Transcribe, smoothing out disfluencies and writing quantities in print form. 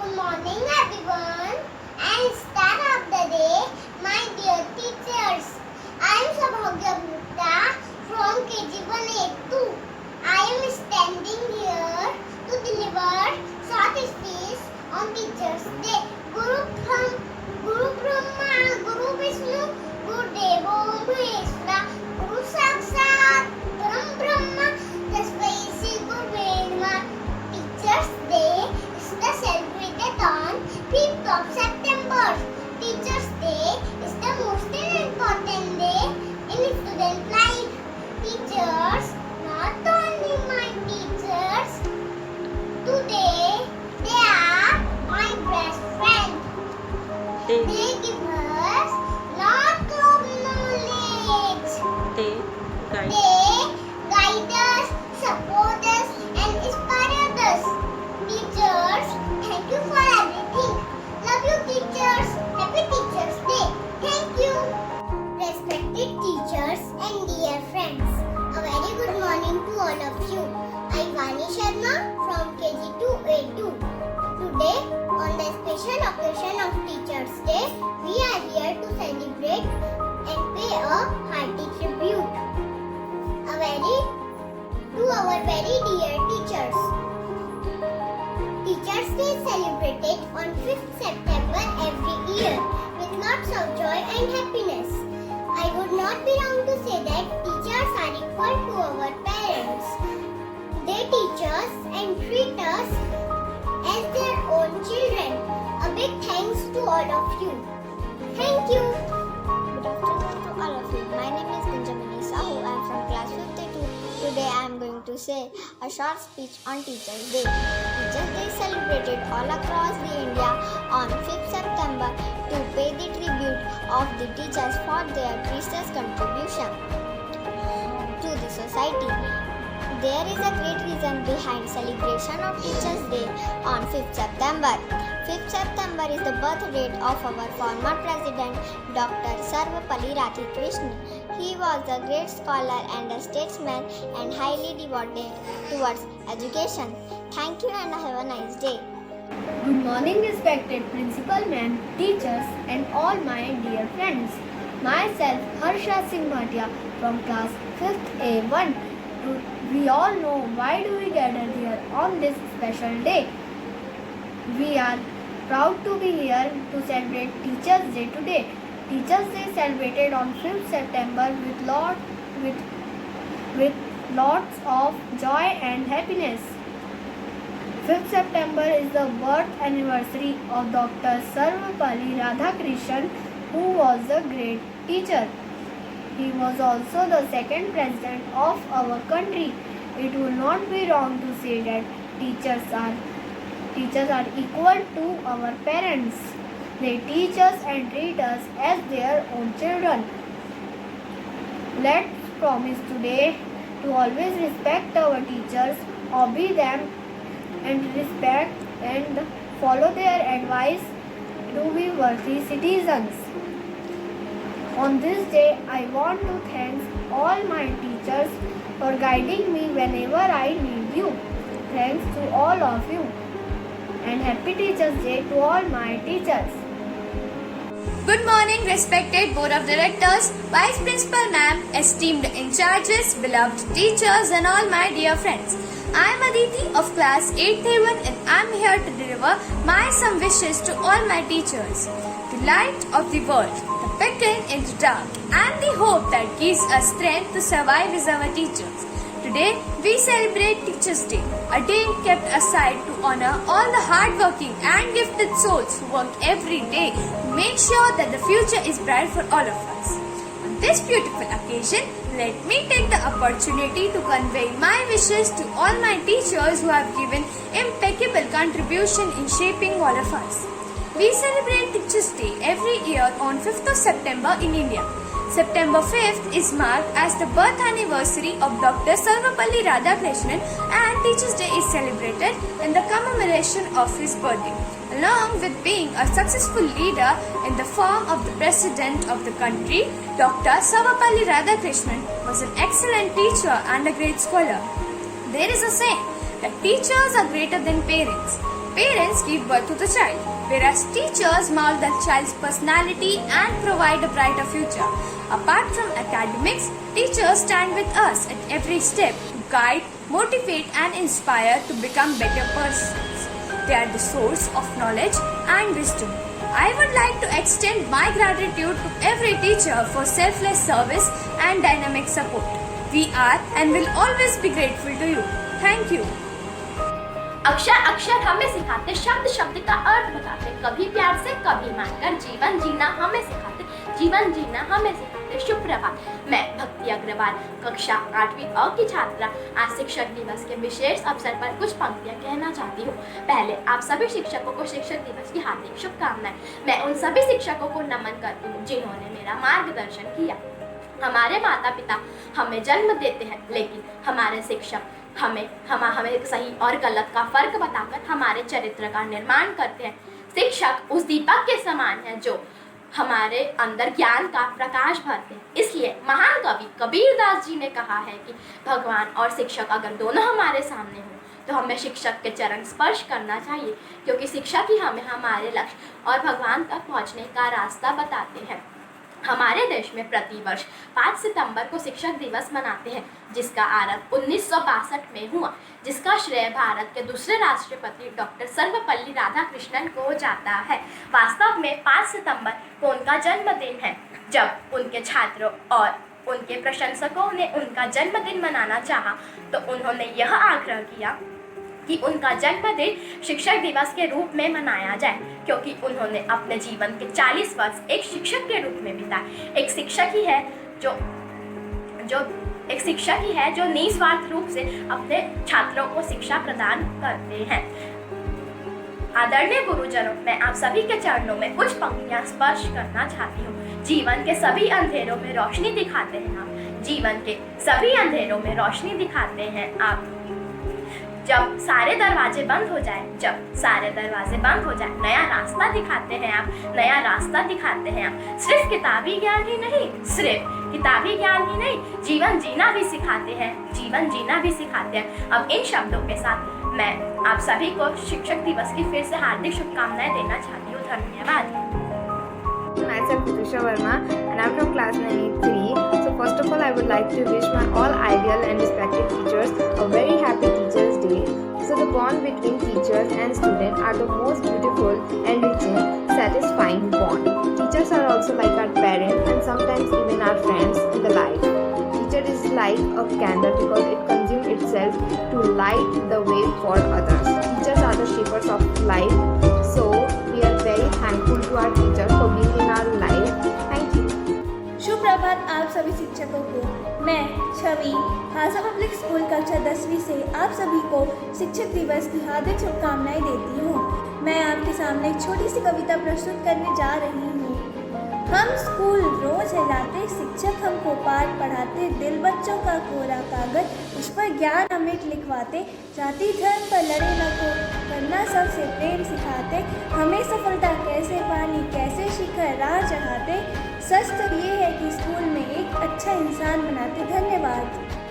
Good morning everyone and start of the day, my dear teachers. I am Sabhagya Gupta from KG182. I am standing here to deliver short speech on Teachers Day. Guru Brahma, Guru Vishnu, Guru Devo Maheshwara, Guru Sakshat, Param Brahma, Tasmai Shri Gurave Namah. Teachers Day is celebrated on 5th of September. Teachers Day is the most important day in student life. Teachers, not only my teachers, today they are my best friend. They give us lot of knowledge. They guide. They guide us, support us, and inspire us. Teachers, thank you for everything. Love you, teachers. Happy Teachers Day. Thank you. Respected teachers and dear friends, a very good morning to all of you. I am Vani Sharma from KG282. Today, on the special occasion of Teachers Day, we are here to celebrate and pay a hearty tribute to our very dear teachers. Teachers Day is celebrated on 5th September every year with lots of joy and happiness. I would not be wrong to say that teachers are equal to our parents. They teach us and treat us as their own children. A big thanks to all of you. Thank you. Good afternoon to all of you. My name is Benjamin Sahu. I am from class 52. Today I am going to say a short speech on Teachers Day. Teachers Day is celebrated all across the India on 5th September to pay the tribute of the teachers for their precious contribution to the society. There is a great reason behind celebration of Teachers Day on 5th September. 5th September is the birth date of our former president, Dr. Sarvapalli Radhakrishnan. He was a great scholar and a statesman and highly devoted towards education. Thank you and have a nice day. Good morning, respected principal ma'am, teachers, and all my dear friends. Myself, Harsha Singh Bhatia from class 5th A1. We all know why do we gather here on this special day. We are proud to be here to celebrate Teachers Day today. Teachers Day celebrated on 5th September with lots of joy and happiness. 5th September is the birth anniversary of Dr. Sarvapalli Radhakrishnan, who was a great teacher. He was also the second president of our country. It would not be wrong to say that teachers are equal to our parents. They teach us and treat us as their own children. Let's promise today to always respect our teachers, obey them, and respect and follow their advice to be worthy citizens. On this day, I want to thank all my teachers for guiding me whenever I need you. Thanks to all of you. And Happy Teachers Day to all my teachers. Good morning, respected Board of Directors, Vice Principal Ma'am, esteemed in charges, beloved teachers, and all my dear friends. I am Aditi of class 8A1 and I am here to deliver my some wishes to all my teachers. The light of the world, the beacon in the dark, and the hope that gives us strength to survive is our teachers. Today, we celebrate Teachers Day, a day kept aside to honor all the hardworking and gifted souls who work every day to make sure that the future is bright for all of us. On this beautiful occasion, let me take the opportunity to convey my wishes to all my teachers who have given impeccable contribution in shaping all of us. We celebrate Teachers Day every year on 5th of September in India. September 5th is marked as the birth anniversary of Dr. Sarvapalli Radhakrishnan, and Teachers Day is celebrated in the commemoration of his birthday. Along with being a successful leader in the form of the President of the country, Dr. Sarvapalli Radhakrishnan was an excellent teacher and a great scholar. There is a saying that teachers are greater than parents. parents give birth to the child, whereas teachers mold the child's personality and provide a brighter future. Apart from academics, teachers stand with us at every step to guide, motivate and inspire to become better persons. They are the source of knowledge and wisdom. I would like to extend my gratitude to every teacher for selfless service and dynamic support. We are and will always be grateful to you. Thank you. अक्षर अक्षर हमें सिखाते, शब्द शब्द का अर्थ बताते, कभी प्यार से कभी मानकर जीवन जीना हमें सिखाते, जीवन जीना हमें सिखाते। शुभ प्रभात। मैं भक्ति अग्रवाल कक्षा 8वीं अ की छात्रा आज शिक्षक दिवस के विशेष अवसर पर कुछ पंक्तियां कहना चाहती हूँ। पहले आप सभी शिक्षकों को शिक्षक दिवस की हार्दिक शुभकामनाएं। मैं उन सभी शिक्षकों को नमन करती हूँ जिन्होंने मेरा मार्गदर्शन किया। हमारे माता पिता हमें जन्म देते हैं, लेकिन हमारे शिक्षक हमें सही और गलत का फर्क बताकर हमारे चरित्र का निर्माण करते हैं। शिक्षक उस दीपक के समान है जो हमारे अंदर ज्ञान का प्रकाश भरते हैं। इसलिए महान कवि कबीरदास जी ने कहा है कि भगवान और शिक्षक अगर दोनों हमारे सामने हों तो हमें शिक्षक के चरण स्पर्श करना चाहिए, क्योंकि शिक्षक ही हमें हमारे लक्ष्य और भगवान तक पहुँचने का रास्ता बताते हैं। हमारे देश में प्रतिवर्ष 5 सितंबर को शिक्षक दिवस मनाते हैं, जिसका आरंभ 1962 में हुआ, जिसका श्रेय भारत के दूसरे राष्ट्रपति डॉक्टर सर्वपल्ली राधाकृष्णन को जाता है। वास्तव में 5 सितंबर को उनका जन्मदिन है। जब उनके छात्रों और उनके प्रशंसकों ने उनका जन्मदिन मनाना चाहा तो उन्होंने यह आग्रह किया कि उनका जन्मदिन शिक्षक दिवस के रूप में मनाया जाए, क्योंकि उन्होंने अपने जीवन के 40 वर्ष एक शिक्षक के रूप में बिताए। एक शिक्षक ही है जो निस्वार्थ रूप से अपने छात्रों को शिक्षा प्रदान करते हैं। आदरणीय गुरुजनों, मैं आप सभी के चरणों में कुछ पंक्तियां स्पर्श करना चाहती हूँ। जीवन के सभी अंधेरों में रोशनी दिखाते हैं आप, जीवन के सभी अंधेरों में रोशनी दिखाते हैं आप। जब सारे दरवाजे बंद हो जाए, नया रास्ता दिखाते हैं आप, नया रास्ता दिखाते हैं आप। सिर्फ किताबी ज्ञान ही नहीं, जीवन जीना भी सिखाते हैं, अब इन शब्दों के साथ मैं आप सभी को शिक्षक दिवस की फिर से हार्दिक शुभकामनाएं देना चाहती हूँ। धन्यवाद। Myself Patricia Verma and I'm from class 983. So first of all I would like to wish my all ideal and respected teachers a very happy Teachers Day. So the bond between teachers and students are the most beautiful, enriching, satisfying bond. Teachers are also like our parents and sometimes even our friends in the life. Teacher is like a candle because it consumes itself to light the way for others. Teachers are the shapers of life. So we are very thankful to our teachers for being in our life. Thank you. शुभ प्रभात आप सभी शिक्षकों को। मैं छवि Khalsa public school कक्षा 10वीं से आप सभी को शिक्षक दिवस की हार्दिक शुभकामनाएं देती हूँ। मैं आपके सामने एक छोटी सी कविता प्रस्तुत करने जा रही हूँ। हम स्कूल रोज हिलाते, शिक्षक हमको पाठ पढ़ाते, दिल बच्चों का कोरा कागज उस पर ज्ञान अमृत लिखवाते, जाति धर्म पर लड़े न को करना सबसे प्रेम सिखाते, हमें सफलता कैसे पानी कैसे शिखर राह चढ़ाते। सच तो ये है कि स्कूल में एक अच्छा इंसान बनाते। धन्यवाद।